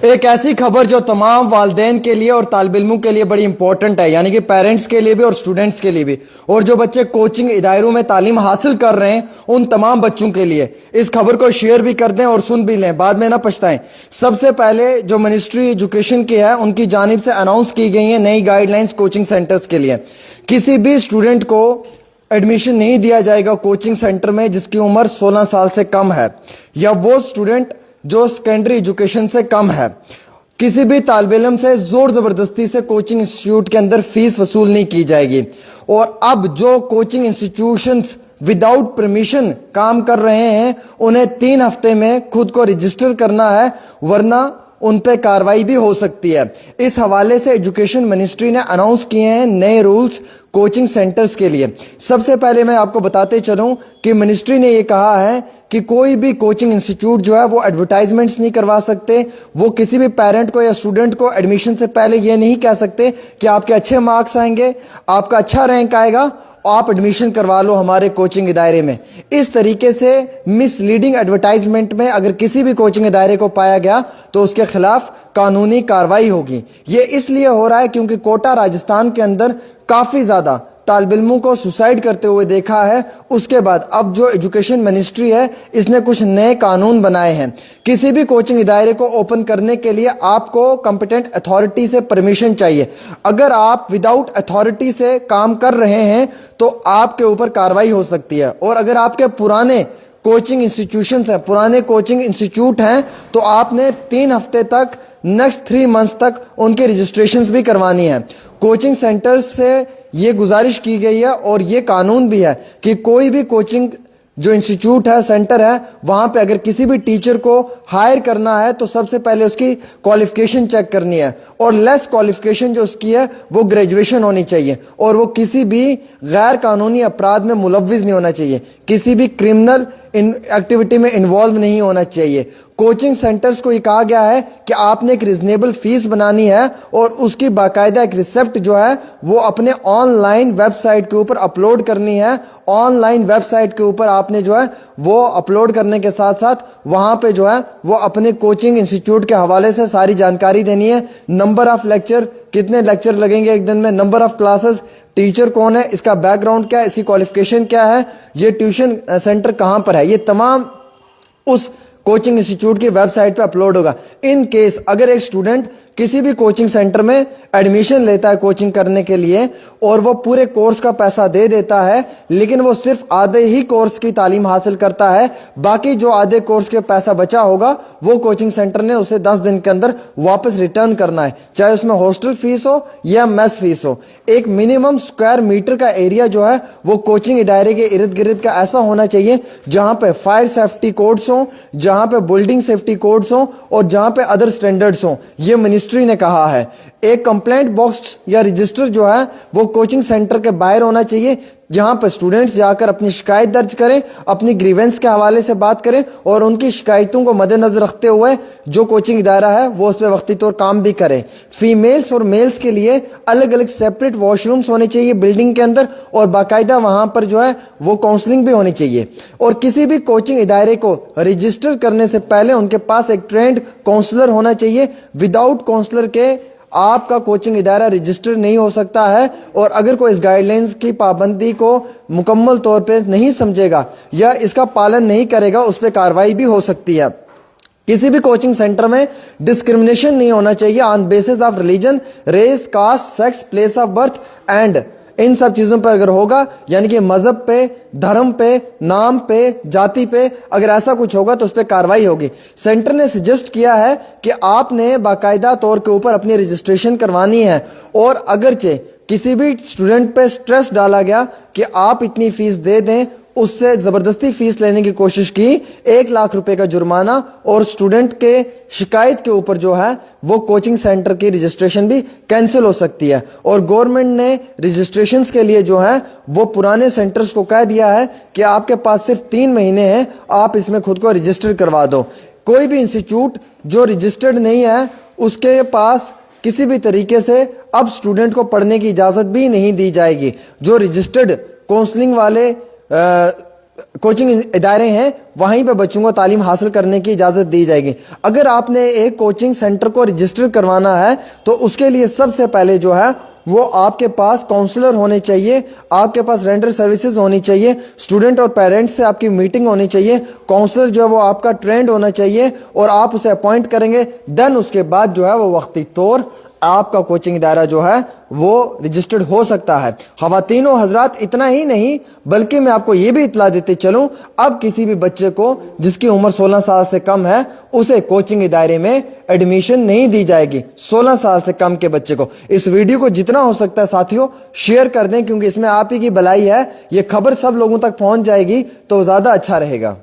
ایک ایسی خبر جو تمام والدین کے لیے اور طالب علموں کے لیے بڑی امپورٹنٹ ہے، یعنی کہ پیرنٹس کے لیے بھی اور سٹوڈنٹس کے لیے بھی، اور جو بچے کوچنگ اداروں میں تعلیم حاصل کر رہے ہیں ان تمام بچوں کے لیے۔ اس خبر کو شیئر بھی کر دیں اور سن بھی لیں، بعد میں نہ پچھتائیں۔ سب سے پہلے جو منسٹری ایجوکیشن کی ہے ان کی جانب سے اناؤنس کی گئی ہیں نئی گائیڈ لائنز کوچنگ سینٹرز کے لیے۔ کسی بھی اسٹوڈنٹ کو ایڈمیشن نہیں دیا جائے گا کوچنگ سینٹر میں جس کی عمر 16 سال سے کم ہے، یا وہ اسٹوڈنٹ جو سیکنڈری ایجوکیشن سے کم ہے۔ کسی بھی طالب علم سے زور زبردستی سے کوچنگ انسٹیٹیوٹ کے اندر فیس وصول نہیں کی جائے گی۔ اور اب جو کوچنگ انسٹیٹیوشنز وداؤٹ پرمیشن کام کر رہے ہیں انہیں 3 ہفتے میں خود کو رجسٹر کرنا ہے، ورنہ ان پہ کاروائی بھی ہو سکتی ہے۔ اس حوالے سے ایجوکیشن منسٹری نے اناؤنس کیے ہیں نئے رولز کوچنگ سینٹرز کے لیے۔ سب سے پہلے میں آپ کو بتاتے چلوں کہ منسٹری نے یہ کہا ہے کہ کوئی بھی کوچنگ انسٹیٹیوٹ جو ہے وہ ایڈورٹائزمنٹس نہیں کروا سکتے۔ وہ کسی بھی پیرنٹ کو یا اسٹوڈنٹ کو ایڈمیشن سے پہلے یہ نہیں کہہ سکتے کہ آپ کے اچھے مارکس آئیں گے، آپ کا اچھا رینک آئے گا، آپ ایڈمیشن کروا لو ہمارے کوچنگ ادارے میں۔ اس طریقے سے مس لیڈنگ ایڈورٹائزمنٹ میں اگر کسی بھی کوچنگ ادارے کو پایا گیا تو اس کے خلاف قانونی کارروائی ہوگی۔ یہ اس لیے ہو رہا ہے کیونکہ کوٹا راجستھان کے اندر کافی زیادہ طالب علموں کو سوسائڈ کرتے ہوئے دیکھا ہے۔ اس کے بعد اب جو ایجوکیشن منسٹری ہے اس نے کچھ نئے قانون بنائے ہیں۔ کسی بھی کوچنگ ادارے کو اوپن کرنے کے لیے آپ کو کمپیٹنٹ اتھارٹی سے پرمیشن چاہیے۔ اگر آپ وداؤٹ اتھارٹی سے کام کر رہے ہیں تو آپ کے اوپر کارروائی ہو سکتی ہے، اور اگر آپ کے پرانے کوچنگ انسٹیٹیوشنز ہیں، پرانے کوچنگ انسٹیٹیوٹ ہیں، تو آپ نے 3 ہفتے تک نیکسٹ 3 منتھس تک ان کی رجسٹریشنز بھی کروانی ہے۔ کوچنگ سینٹرز سے یہ گزارش کی گئی ہے اور یہ قانون بھی ہے کہ کوئی بھی کوچنگ جو انسٹیٹیوٹ ہے، سینٹر ہے، وہاں پہ اگر کسی بھی ٹیچر کو ہائر کرنا ہے تو سب سے پہلے اس کی کوالیفیکیشن چیک کرنی ہے، اور لیس کوالیفیکیشن جو اس کی ہے وہ گریجویشن ہونی چاہیے، اور وہ کسی بھی غیر قانونی اپرادھ میں ملوث نہیں ہونا چاہیے، کسی بھی کرمنل ایکٹیویٹی میں انوالو نہیں ہونا چاہیے۔ کوچنگ سینٹرز کو یہ کہا گیا ہے کہ آپ نے ایک ریزنیبل فیس بنانی ہے اور اس کی باقاعدہ ایک ریسیپٹ جو ہے وہ اپنے آن لائن ویب سائٹ کے اوپر اپلوڈ کرنی ہے۔ آن لائن ویب سائٹ کے اوپر آپ نے جو ہے وہ اپلوڈ کرنے کے ساتھ ساتھ وہاں پہ جو ہے وہ اپنے کوچنگ انسٹیٹیوٹ کے حوالے سے ساری جانکاری دینی ہے۔ نمبر آف لیکچر، کتنے لیکچر لگیں گے ایک دن میں، نمبر آف کلاسز، ٹیچر کون ہے، اس کا بیک گراؤنڈ کیا ہے، اس کی کوالیفیکیشن کیا ہے، یہ ٹیوشن سینٹر کہاں پر ہے، یہ تمام اس کوچنگ انسٹیٹیوٹ کی ویب سائٹ پہ اپلوڈ ہوگا۔ ان کیس اگر ایک اسٹوڈنٹ کسی بھی کوچنگ سینٹر میں ایڈمیشن لیتا ہے کوچنگ کرنے کے لیے اور وہ پورے کورس کا پیسہ دے دیتا ہے لیکن وہ صرف آدھے ہی کورس کی تعلیم حاصل کرتا ہے، باقی جو آدھے کورس کے پیسہ بچا ہوگا وہ کوچنگ سینٹر نے اسے 10 دن کے اندر واپس ریٹرن کرنا ہے، چاہے اس میں ہاسٹل فیس ہو یا میس فیس ہو۔ ایک منیمم اسکوائر میٹر کا ایریا جو ہے وہ کوچنگ ادارے کے ارد گرد کا ایسا ہونا چاہیے جہاں پہ فائر سیفٹی کوڈز ہوں، جہاں پہ بلڈنگ سیفٹی کوڈز ہوں، اور جہاں پہ ادر سٹینڈرڈز ہوں۔ یہ منسٹری نے کہا ہے۔ ایک کمپلینٹ باکس یا رجسٹر جو ہے وہ کوچنگ سینٹر کے باہر ہونا چاہیے جہاں پہ اسٹوڈنٹس جا کر اپنی شکایت درج کریں، اپنی گریونس کے حوالے سے بات کریں، اور ان کی شکایتوں کو مد نظر رکھتے ہوئے جو کوچنگ ادارہ ہے وہ اس پہ وقتی طور کام بھی کرے۔ فیمیلز اور میلز کے لیے الگ الگ سیپریٹ واش رومز ہونے چاہیے بلڈنگ کے اندر، اور باقاعدہ وہاں پر جو ہے وہ کاؤنسلنگ بھی ہونی چاہیے۔ اور کسی بھی کوچنگ ادارے کو رجسٹر کرنے سے پہلے ان کے پاس ایک ٹرینڈ کاؤنسلر ہونا چاہیے۔ وداؤٹ کاؤنسلر کے آپ کا کوچنگ ادارہ رجسٹر نہیں ہو سکتا ہے، اور اگر کوئی اس گائیڈ لائنز کی پابندی کو مکمل طور پہ نہیں سمجھے گا یا اس کا پالن نہیں کرے گا اس پہ کارروائی بھی ہو سکتی ہے۔ کسی بھی کوچنگ سینٹر میں ڈسکرمنیشن نہیں ہونا چاہیے on basis of religion, race, caste, sex, place of birth and ان سب چیزوں پر اگر ہوگا، یعنی کہ مذہب پہ، دھرم پہ، نام پہ، جاتی پہ اگر ایسا کچھ ہوگا تو اس پہ کارروائی ہوگی۔ سینٹر نے سجیسٹ کیا ہے کہ آپ نے باقاعدہ طور کے اوپر اپنی رجسٹریشن کروانی ہے، اور اگرچہ کسی بھی اسٹوڈنٹ پہ سٹریس ڈالا گیا کہ آپ اتنی فیس دے دیں، اس سے زبردستی فیس لینے کی کوشش کی، 1 لاکھ روپے کا جرمانہ، اور اسٹوڈنٹ کے شکایت کے اوپر جو ہے وہ کوچنگ سینٹر کی رجسٹریشن بھی کینسل ہو سکتی ہے۔ اور گورنمنٹ نے رجسٹریشنز کے لیے جو ہے وہ پرانے سینٹرز کو کہہ دیا ہے کہ آپ کے پاس صرف 3 مہینے ہیں، آپ اس میں خود کو رجسٹر کروا دو۔ کوئی بھی انسٹیٹیوٹ جو رجسٹرڈ نہیں ہے اس کے پاس کسی بھی طریقے سے اب اسٹوڈنٹ کو پڑھنے کی اجازت بھی نہیں دی جائے گی۔ جو رجسٹرڈ کاؤنسلنگ والے کوچنگ ادارے ہیں وہیں پہ بچوں کو تعلیم حاصل کرنے کی اجازت دی جائے گی۔ اگر آپ نے ایک کوچنگ سینٹر کو رجسٹر کروانا ہے تو اس کے لیے سب سے پہلے جو ہے وہ آپ کے پاس کاؤنسلر ہونے چاہیے، آپ کے پاس رینٹر سروسز ہونی چاہیے، اسٹوڈنٹ اور پیرنٹس سے آپ کی میٹنگ ہونی چاہیے، کاؤنسلر جو ہے وہ آپ کا ٹرینڈ ہونا چاہیے اور آپ اسے اپوائنٹ کریں گے، دین اس کے بعد جو ہے وہ وقتی طور آپ کا کوچنگ ادارہ جو ہے وہ رجسٹرڈ ہو سکتا ہے۔ خواتین و حضرات، اتنا ہی نہیں بلکہ میں آپ کو یہ بھی اطلاع دیتے چلوں، اب کسی بھی بچے کو جس کی عمر 16 سال سے کم ہے اسے کوچنگ ادارے میں ایڈمیشن نہیں دی جائے گی، 16 سال سے کم کے بچے کو۔ اس ویڈیو کو جتنا ہو سکتا ہے ساتھیوں شیئر کر دیں، کیونکہ اس میں آپ ہی کی بھلائی ہے، یہ خبر سب لوگوں تک پہنچ جائے گی تو زیادہ اچھا رہے گا۔